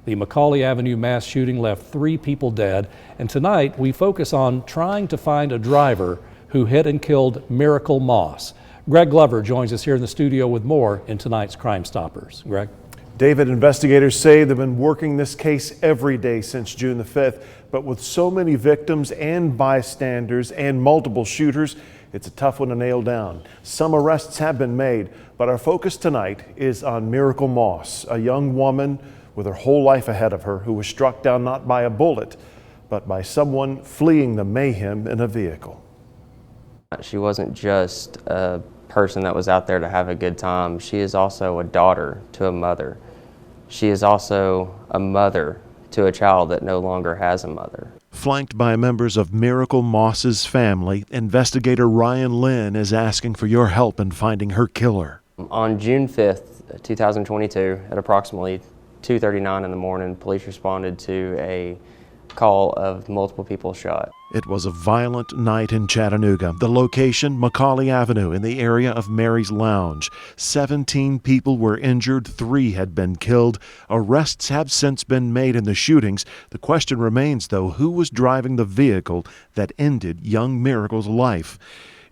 The Macaulay Avenue mass shooting left 3 people dead, and tonight we focus on trying to find a driver who hit and killed Myrickle Moss. Greg Glover joins us here in the studio with more in tonight's Crime Stoppers. Greg? David, investigators say they've been working this case every day since June the 5th, but with so many victims and bystanders and multiple shooters, it's a tough one to nail down. Some arrests have been made, but our focus tonight is on Myrickle Moss, a young woman with her whole life ahead of her who was struck down not by a bullet, but by someone fleeing the mayhem in a vehicle. She wasn't just a person that was out there to have a good time. She is also a daughter to a mother. She is also a mother to a child that no longer has a mother. Flanked by members of Myrickle Moss's family, investigator Ryan Lynn is asking for your help in finding her killer. On June 5th, 2022, at approximately 2:39 in the morning, police responded to a call of multiple people shot. It was a violent night in Chattanooga. The location, Macaulay Avenue, in the area of Mary's Lounge. 17 people were injured, 3 had been killed. Arrests have since been made in the shootings. The question remains, though, who was driving the vehicle that ended young Myrickle's life?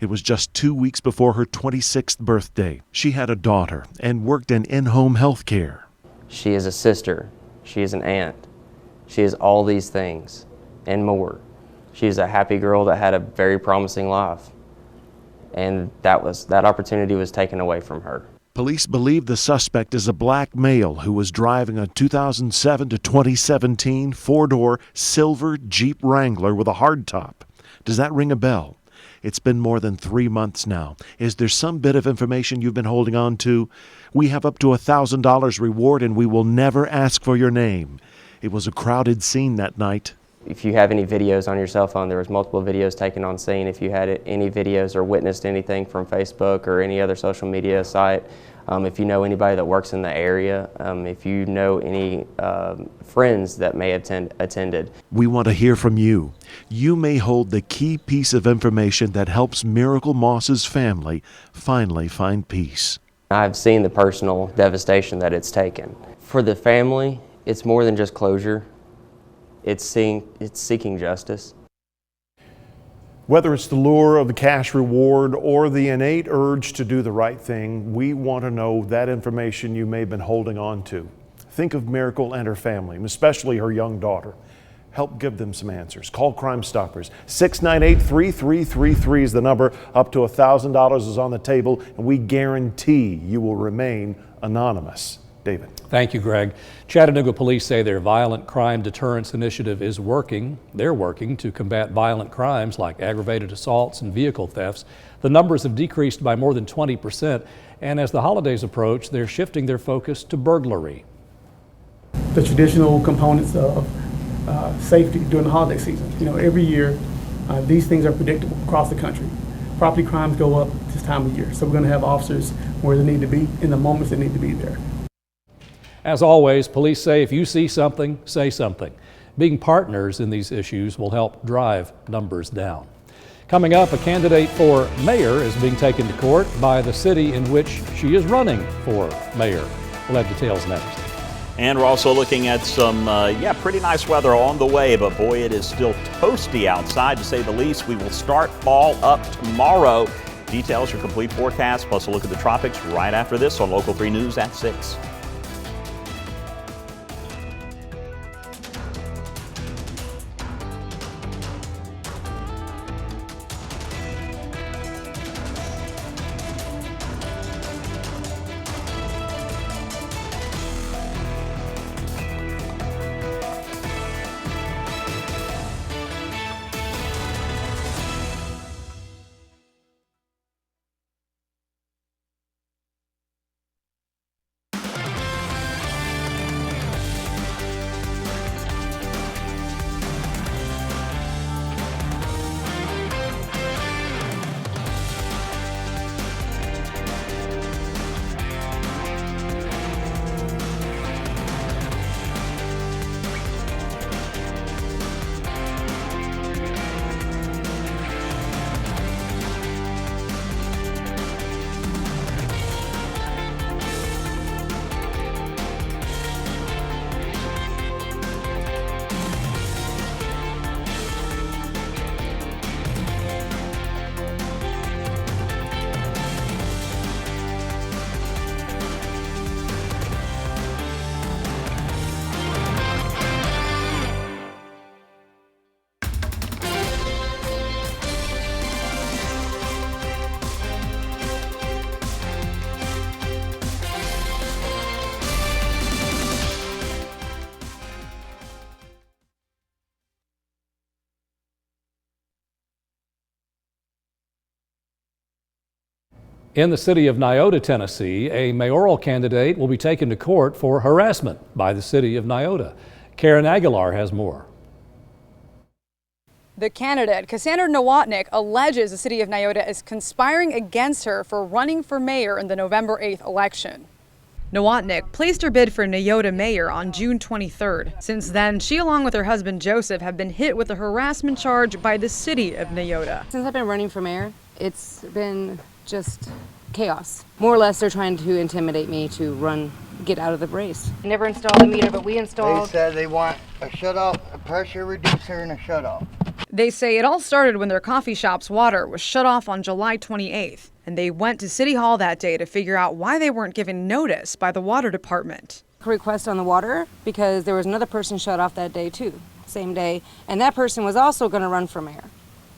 It was just 2 weeks before her 26th birthday. She had a daughter and worked in in-home health care. She is a sister. She is an aunt. She is all these things and more. She is a happy girl that had a very promising life, and that opportunity was taken away from her. Police believe the suspect is a black male who was driving a 2007 to 2017 4-door silver Jeep Wrangler with a hardtop. Does that ring a bell? It's been more than 3 months now. Is there some bit of information you've been holding on to? We have up to $1,000 reward, and we will never ask for your name. It was a crowded scene that night. If you have any videos on your cell phone, there was multiple videos taken on scene. If you had any videos or witnessed anything from Facebook or any other social media site, if you know anybody that works in the area, if you know any friends that may have attended. We want to hear from you. You may hold the key piece of information that helps Myrickle Moss's family finally find peace. I've seen the personal devastation that it's taken. For the family, it's more than just closure. It's seeking justice. Whether it's the lure of the cash reward or the innate urge to do the right thing, we want to know that information you may have been holding on to. Think of Myrickle and her family, and especially her young daughter. Help give them some answers. Call Crime Stoppers. 698-3333 is the number. Up to $1,000 is on the table, and we guarantee you will remain anonymous. David. Thank you, Greg. Chattanooga police say their violent crime deterrence initiative is working. They're working to combat violent crimes like aggravated assaults and vehicle thefts. The numbers have decreased by more than 20%, and as the holidays approach, they're shifting their focus to burglary. The traditional components of safety during the holiday season. You know, every year, these things are predictable across the country. Property crimes go up this time of year, so we're going to have officers where they need to be in the moments they need to be there. As always, police say if you see something, say something. Being partners in these issues will help drive numbers down. Coming up, a candidate for mayor is being taken to court by the city in which she is running for mayor. We'll have details next. And we're also looking at some, pretty nice weather on the way, but boy, it is still toasty outside to say the least. We will start fall up tomorrow. Details, your complete forecast, plus a look at the tropics right after this on Local 3 News at 6. In the city of Nyota, Tennessee, a mayoral candidate will be taken to court for harassment by the city of Nyota. Karen Aguilar has more. The candidate, Cassandra Nowotnick, alleges the city of Nyota is conspiring against her for running for mayor in the November 8th election. Nowotnick placed her bid for Nyota mayor on June 23rd. Since then, she along with her husband Joseph have been hit with a harassment charge by the city of Nyota. Since I've been running for mayor, it's been just chaos. More or less, they're trying to intimidate me to get out of the race. I never installed a meter, but we installed. They said they want a shut-off, a pressure reducer, and a shut-off. They say it all started when their coffee shop's water was shut off on July 28th, and they went to City Hall that day to figure out why they weren't given notice by the water department. Request on the water because there was another person shut off that day too, same day, and that person was also going to run for mayor.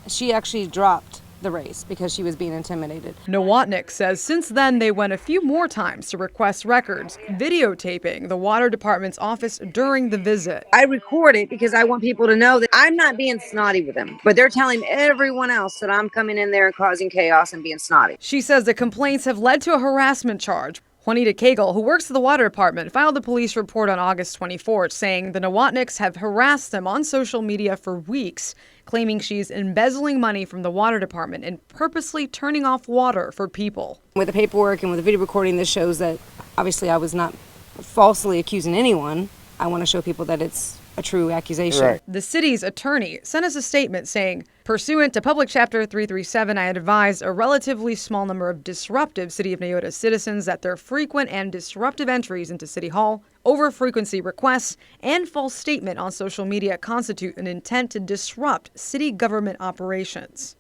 She actually dropped the race because she was being intimidated. Nowotnick says since then they went a few more times to request records, videotaping the water department's office during the visit. I record it because I want people to know that I'm not being snotty with them, but they're telling everyone else that I'm coming in there and causing chaos and being snotty. She says the complaints have led to a harassment charge. Juanita Cagle, who works at the water department, filed a police report on August 24th saying the Nowotnicks have harassed them on social media for weeks, claiming she's embezzling money from the water department and purposely turning off water for people. With the paperwork and with the video recording, this shows that obviously I was not falsely accusing anyone. I want to show people that it's a true accusation. Right. The city's attorney sent us a statement saying, pursuant to Public Chapter 337, I had advised a relatively small number of disruptive City of Nyota citizens that their frequent and disruptive entries into City Hall, over-frequency requests, and false statement on social media constitute an intent to disrupt city government operations.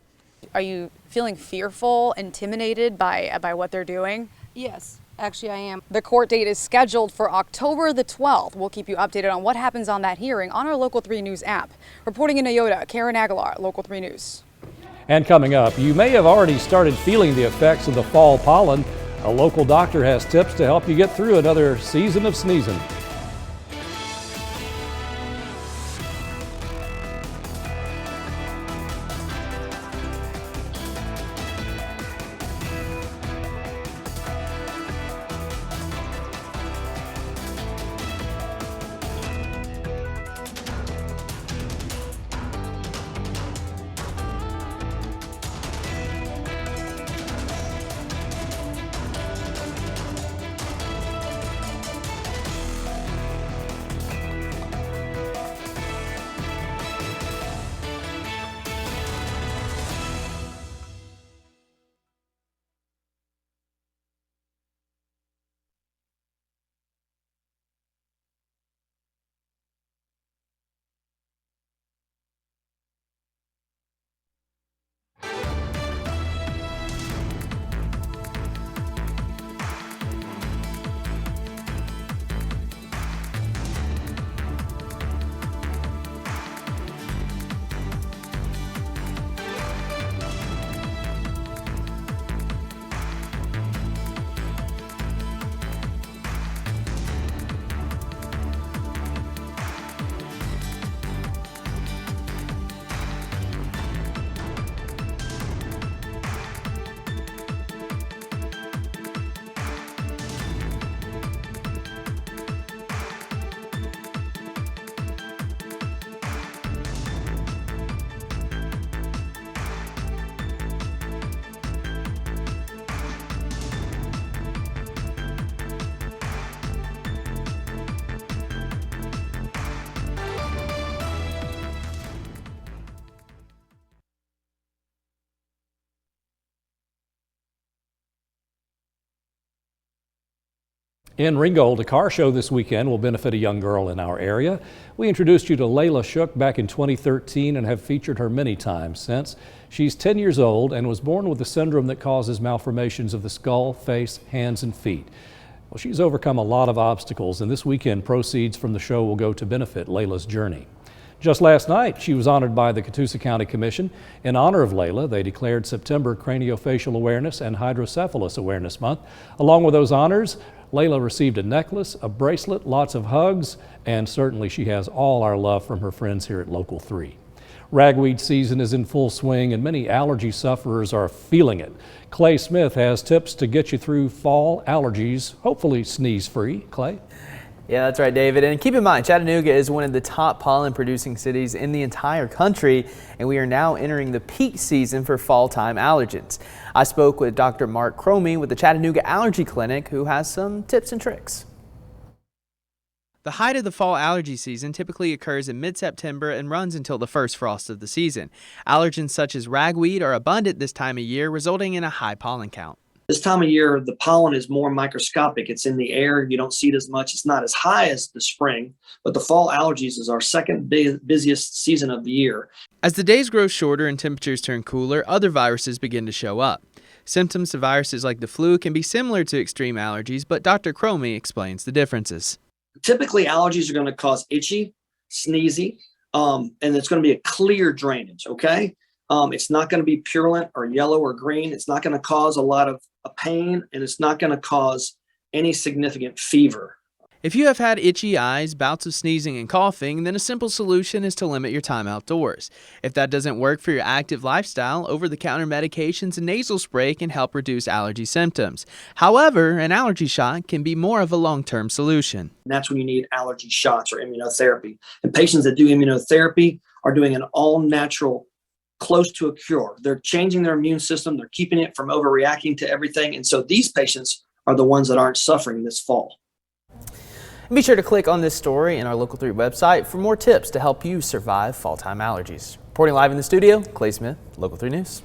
Are you feeling fearful, intimidated by what they're doing? Yes. Actually, I am. The court date is scheduled for October the 12th. We'll keep you updated on what happens on that hearing on our Local 3 News app. Reporting in Nyota, Karen Aguilar, Local 3 News. And coming up, you may have already started feeling the effects of the fall pollen. A local doctor has tips to help you get through another season of sneezing. In Ringgold, a car show this weekend will benefit a young girl in our area. We introduced you to Layla Shook back in 2013 and have featured her many times since. She's 10 years old and was born with a syndrome that causes malformations of the skull, face, hands, and feet. Well, she's overcome a lot of obstacles, and this weekend proceeds from the show will go to benefit Layla's journey. Just last night, she was honored by the Catoosa County Commission. In honor of Layla, they declared September Craniofacial Awareness and Hydrocephalus Awareness Month. Along with those honors, Layla received a necklace, a bracelet, lots of hugs, and certainly she has all our love from her friends here at Local 3. Ragweed season is in full swing and many allergy sufferers are feeling it. Clay Smith has tips to get you through fall allergies, hopefully sneeze-free. Clay? Yeah, that's right, David. And keep in mind, Chattanooga is one of the top pollen-producing cities in the entire country, and we are now entering the peak season for fall-time allergens. I spoke with Dr. Mark Cromie with the Chattanooga Allergy Clinic, who has some tips and tricks. The height of the fall allergy season typically occurs in mid-September and runs until the first frost of the season. Allergens such as ragweed are abundant this time of year, resulting in a high pollen count. This time of year, the pollen is more microscopic. It's in the air. You don't see it as much. It's not as high as the spring, but the fall allergies is our second busiest season of the year. As the days grow shorter and temperatures turn cooler, other viruses begin to show up. Symptoms of viruses like the flu can be similar to extreme allergies, but Dr. Cromie explains the differences. Typically, allergies are going to cause itchy, sneezy, and it's going to be a clear drainage, okay? It's not going to be purulent or yellow or green. It's not going to cause a lot of pain, and it's not going to cause any significant fever. If you have had itchy eyes, bouts of sneezing and coughing, then a simple solution is to limit your time outdoors. If that doesn't work for your active lifestyle, over-the-counter medications and nasal spray can help reduce allergy symptoms. However, an allergy shot can be more of a long-term solution. And that's when you need allergy shots or immunotherapy. And patients that do immunotherapy are doing an all-natural, close to a cure. They're changing their immune system. They're keeping it from overreacting to everything. And so these patients are the ones that aren't suffering this fall. Be sure to click on this story in our Local 3 website for more tips to help you survive fall-time allergies. Reporting live in the studio, Clay Smith, Local 3 News.